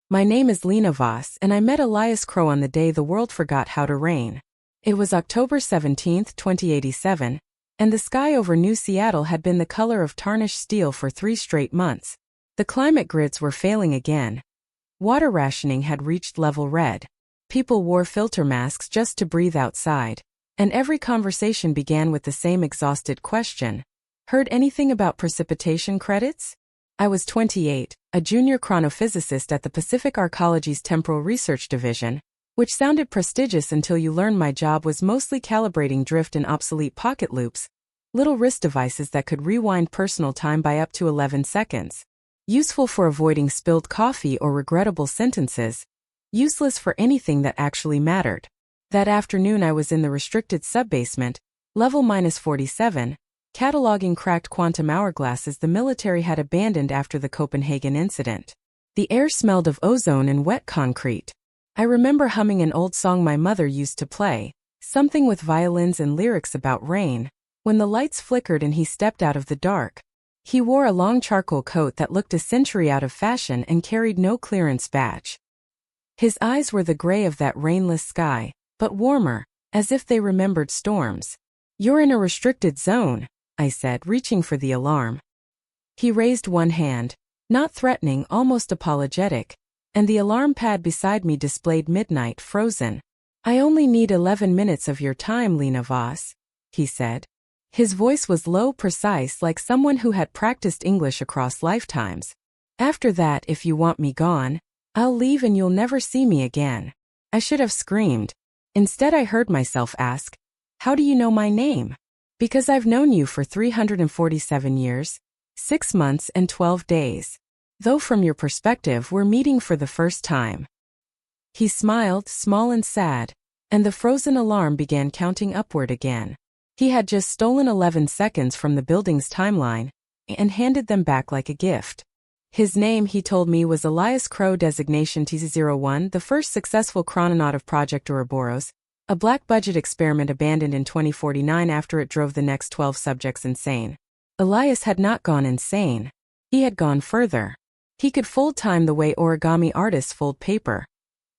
My name is Lena Voss, and I met Elias Crow on the day the world forgot how to rain. It was October 17, 2087, and the sky over New Seattle had been the color of tarnished steel for 3 straight months. The climate grids were failing again. Water rationing had reached level red. People wore filter masks just to breathe outside, and every conversation began with the same exhausted question. Heard anything about precipitation credits? I was 28, a junior chronophysicist at the Pacific Arcology's Temporal Research Division, which sounded prestigious until you learned my job was mostly calibrating drift and obsolete pocket loops, little wrist devices that could rewind personal time by up to 11 seconds. Useful for avoiding spilled coffee or regrettable sentences, useless for anything that actually mattered. That afternoon I was in the restricted subbasement, level -47, cataloging cracked quantum hourglasses the military had abandoned after the Copenhagen incident. The air smelled of ozone and wet concrete. I remember humming an old song my mother used to play, something with violins and lyrics about rain, when the lights flickered and he stepped out of the dark. He wore a long charcoal coat that looked a century out of fashion and carried no clearance badge. His eyes were the gray of that rainless sky, but warmer, as if they remembered storms. "You're in a restricted zone," I said, reaching for the alarm. He raised one hand, not threatening, almost apologetic, and the alarm pad beside me displayed midnight frozen. "I only need 11 minutes of your time, Lena Voss," he said. His voice was low, precise, like someone who had practiced English across lifetimes. "After that, if you want me gone, I'll leave and you'll never see me again." I should have screamed. Instead I heard myself ask, "How do you know my name?" "Because I've known you for 347 years, 6 months and 12 days. Though from your perspective we're meeting for the first time." He smiled, small and sad, and the frozen alarm began counting upward again. He had just stolen 11 seconds from the building's timeline and handed them back like a gift. His name, he told me, was Elias Crow, designation TC01, the first successful chrononaut of Project Ouroboros, a black-budget experiment abandoned in 2049 after it drove the next 12 subjects insane. Elias had not gone insane. He had gone further. He could fold time the way origami artists fold paper.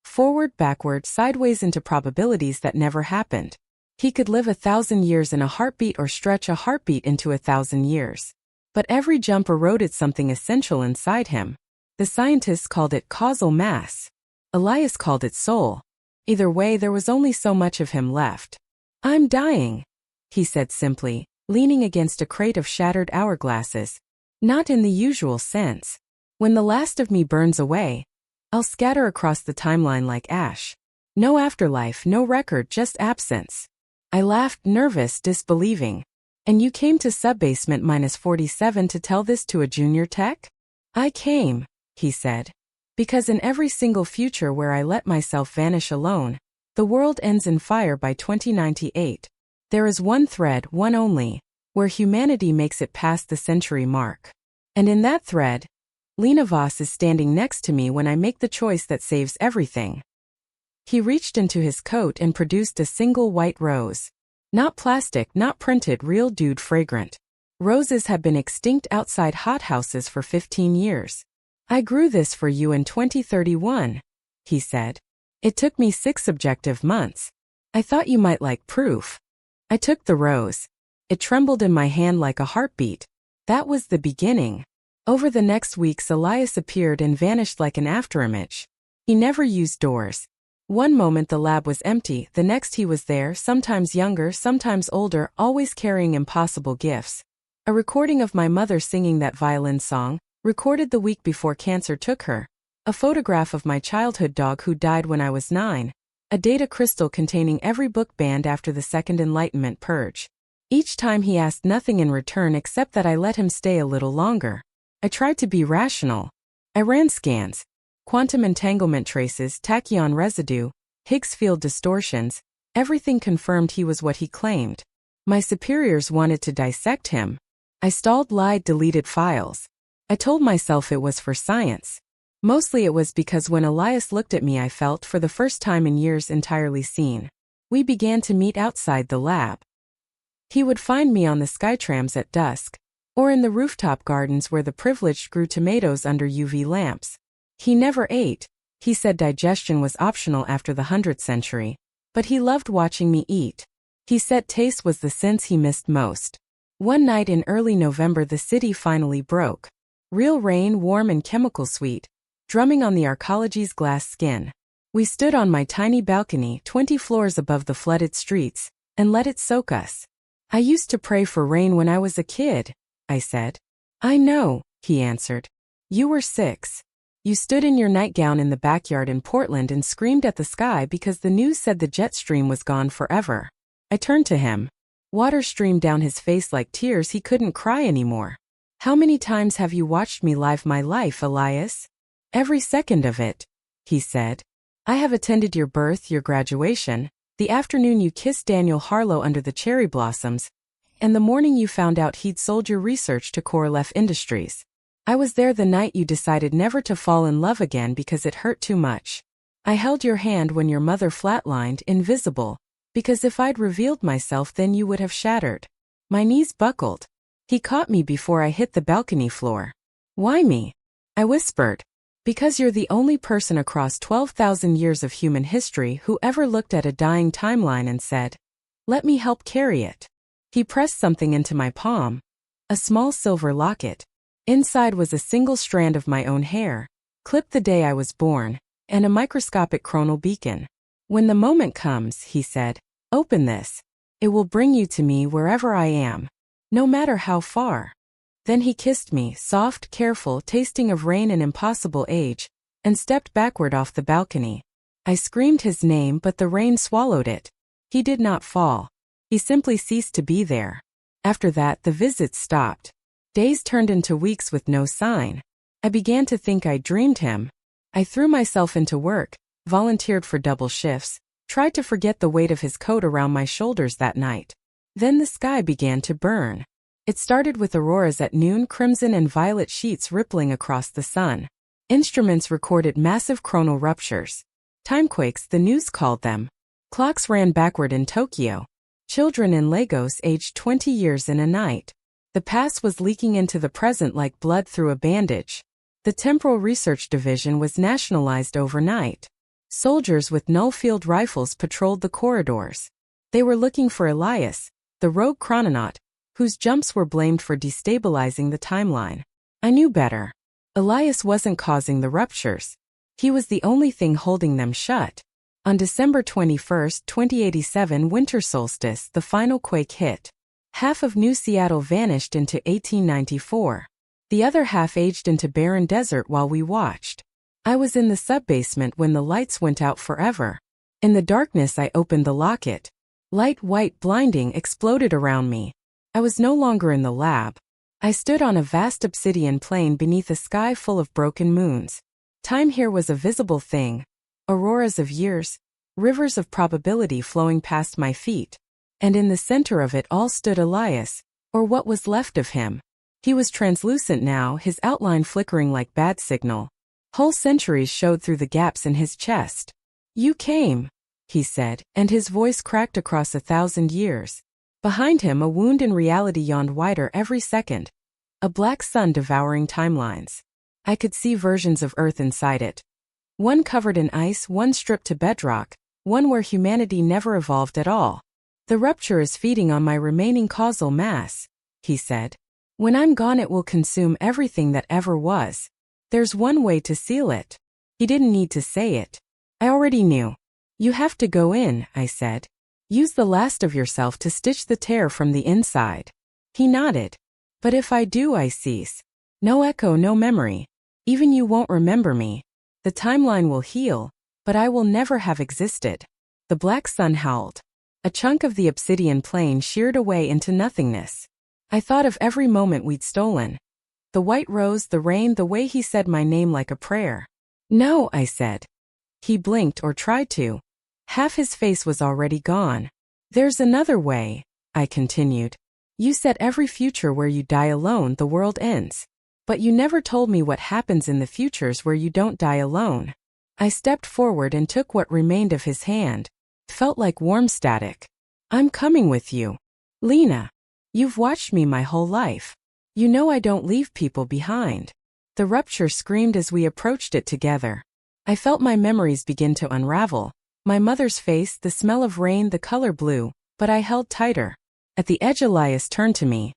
Forward, backward, sideways into probabilities that never happened. He could live 1,000 years in a heartbeat or stretch a heartbeat into 1,000 years. But every jump eroded something essential inside him. The scientists called it causal mass. Elias called it soul. Either way, there was only so much of him left. "I'm dying," he said simply, leaning against a crate of shattered hourglasses. "Not in the usual sense. When the last of me burns away, I'll scatter across the timeline like ash. No afterlife, no record, just absence." I laughed, nervous, disbelieving. "And you came to subbasement -47 to tell this to a junior tech?" "I came," he said, "because in every single future where I let myself vanish alone, the world ends in fire by 2098. There is one thread, one only, where humanity makes it past the century mark. And in that thread, Lena Voss is standing next to me when I make the choice that saves everything." He reached into his coat and produced a single white rose. Not plastic, not printed, real dude fragrant. Roses had been extinct outside hothouses for 15 years. "I grew this for you in 2031, he said. "It took me 6 subjective months. I thought you might like proof." I took the rose. It trembled in my hand like a heartbeat. That was the beginning. Over the next weeks Elias appeared and vanished like an afterimage. He never used doors. One moment the lab was empty, the next he was there, sometimes younger, sometimes older, always carrying impossible gifts. A recording of my mother singing that violin song, recorded the week before cancer took her. A photograph of my childhood dog who died when I was 9. A data crystal containing every book banned after the Second Enlightenment purge. Each time he asked nothing in return except that I let him stay a little longer. I tried to be rational. I ran scans. Quantum entanglement traces, tachyon residue, Higgs field distortions, everything confirmed he was what he claimed. My superiors wanted to dissect him. I stalled, lied, deleted files. I told myself it was for science. Mostly it was because when Elias looked at me I felt, for the first time in years, entirely seen. We began to meet outside the lab. He would find me on the skytrams at dusk, or in the rooftop gardens where the privileged grew tomatoes under UV lamps. He never ate, He said digestion was optional after the 100th century, but he loved watching me eat. He said taste was the sense he missed most. One night in early November the city finally broke. Real rain, warm and chemical sweet, drumming on the arcology's glass skin. We stood on my tiny balcony 20 floors above the flooded streets, and let it soak us. I used to pray for rain when I was a kid, I said. I know, he answered. You were 6. You stood in your nightgown in the backyard in Portland and screamed at the sky because the news said the jet stream was gone forever. I turned to him. Water streamed down his face like tears. He couldn't cry anymore. How many times have you watched me live my life, Elias? Every second of it, he said. I have attended your birth, your graduation, the afternoon you kissed Daniel Harlow under the cherry blossoms, and the morning you found out he'd sold your research to Korolev Industries. I was there the night you decided never to fall in love again because it hurt too much. I held your hand when your mother flatlined, invisible, because if I'd revealed myself then you would have shattered. My knees buckled. He caught me before I hit the balcony floor. Why me? I whispered. Because you're the only person across 12,000 years of human history who ever looked at a dying timeline and said, "Let me help carry it." He pressed something into my palm. A small silver locket. Inside was a single strand of my own hair, clipped the day I was born, and a microscopic chronal beacon. When the moment comes, he said, open this. It will bring you to me wherever I am, no matter how far. Then he kissed me, soft, careful, tasting of rain and impossible age, and stepped backward off the balcony. I screamed his name, but the rain swallowed it. He did not fall. He simply ceased to be there. After that, the visits stopped. Days turned into weeks with no sign. I began to think I dreamed him. I threw myself into work, volunteered for double shifts, tried to forget the weight of his coat around my shoulders that night. Then the sky began to burn. It started with auroras at noon, crimson and violet sheets rippling across the sun. Instruments recorded massive chronal ruptures. Timequakes, the news called them. Clocks ran backward in Tokyo. Children in Lagos aged 20 years in a night. The past was leaking into the present like blood through a bandage. The Temporal Research Division was nationalized overnight. Soldiers with null-field rifles patrolled the corridors. They were looking for Elias, the rogue chrononaut, whose jumps were blamed for destabilizing the timeline. I knew better. Elias wasn't causing the ruptures. He was the only thing holding them shut. On December 21, 2087 winter solstice, the final quake hit. Half of New Seattle vanished into 1894. The other half aged into barren desert while we watched. I was in the sub-basement when the lights went out forever. In the darkness I opened the locket. Light, white, blinding, exploded around me. I was no longer in the lab. I stood on a vast obsidian plain beneath a sky full of broken moons. Time here was a visible thing. Auroras of years, rivers of probability flowing past my feet. And in the center of it all stood Elias, or what was left of him. He was translucent now, his outline flickering like bad signal. Whole centuries showed through the gaps in his chest. You came, he said, and his voice cracked across 1,000 years. Behind him a wound in reality yawned wider every second. A black sun devouring timelines. I could see versions of Earth inside it. One covered in ice, one stripped to bedrock, one where humanity never evolved at all. The rupture is feeding on my remaining causal mass, he said. When I'm gone it will consume everything that ever was. There's one way to seal it. He didn't need to say it. I already knew. You have to go in, I said. Use the last of yourself to stitch the tear from the inside. He nodded. But if I do, I cease. No echo, no memory. Even you won't remember me. The timeline will heal, but I will never have existed. The black sun howled. A chunk of the obsidian plain sheared away into nothingness. I thought of every moment we'd stolen. The white rose, the rain, the way he said my name like a prayer. No, I said. He blinked or tried to. Half his face was already gone. There's another way, I continued. You said every future where you die alone the world ends. But you never told me what happens in the futures where you don't die alone. I stepped forward and took what remained of his hand. Felt like warm static. I'm coming with you. Lena. You've watched me my whole life. You know I don't leave people behind. The rupture screamed as we approached it together. I felt my memories begin to unravel. My mother's face, the smell of rain, the color blue, but I held tighter. At the edge, Elias turned to me.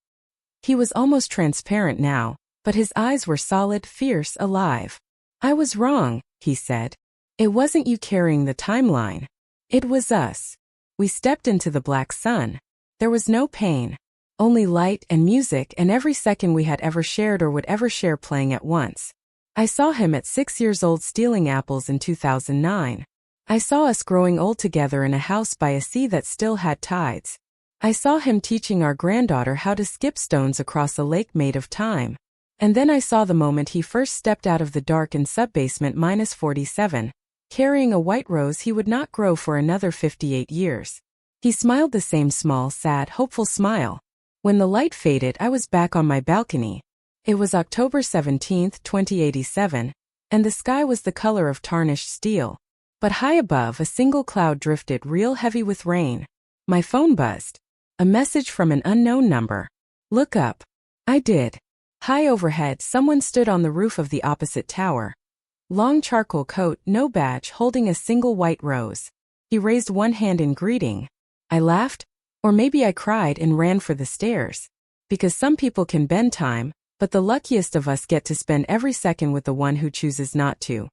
He was almost transparent now, but his eyes were solid, fierce, alive. I was wrong, he said. It wasn't you carrying the timeline. It was us. We stepped into the black sun. There was no pain, only light and music, and every second we had ever shared or would ever share playing at once. I saw him at 6 years old stealing apples in 2009. I saw us growing old together in a house by a sea that still had tides. I saw him teaching our granddaughter how to skip stones across a lake made of time. And then I saw the moment he first stepped out of the dark in sub-basement -47, carrying a white rose he would not grow for another 58 years. He smiled the same small, sad, hopeful smile. When the light faded, I was back on my balcony. It was October 17, 2087, and the sky was the color of tarnished steel. But high above, a single cloud drifted real heavy with rain. My phone buzzed. A message from an unknown number. Look up. I did. High overhead, someone stood on the roof of the opposite tower. Long charcoal coat, no badge, holding a single white rose. He raised one hand in greeting. I laughed, or maybe I cried and ran for the stairs. Because some people can bend time, but the luckiest of us get to spend every second with the one who chooses not to.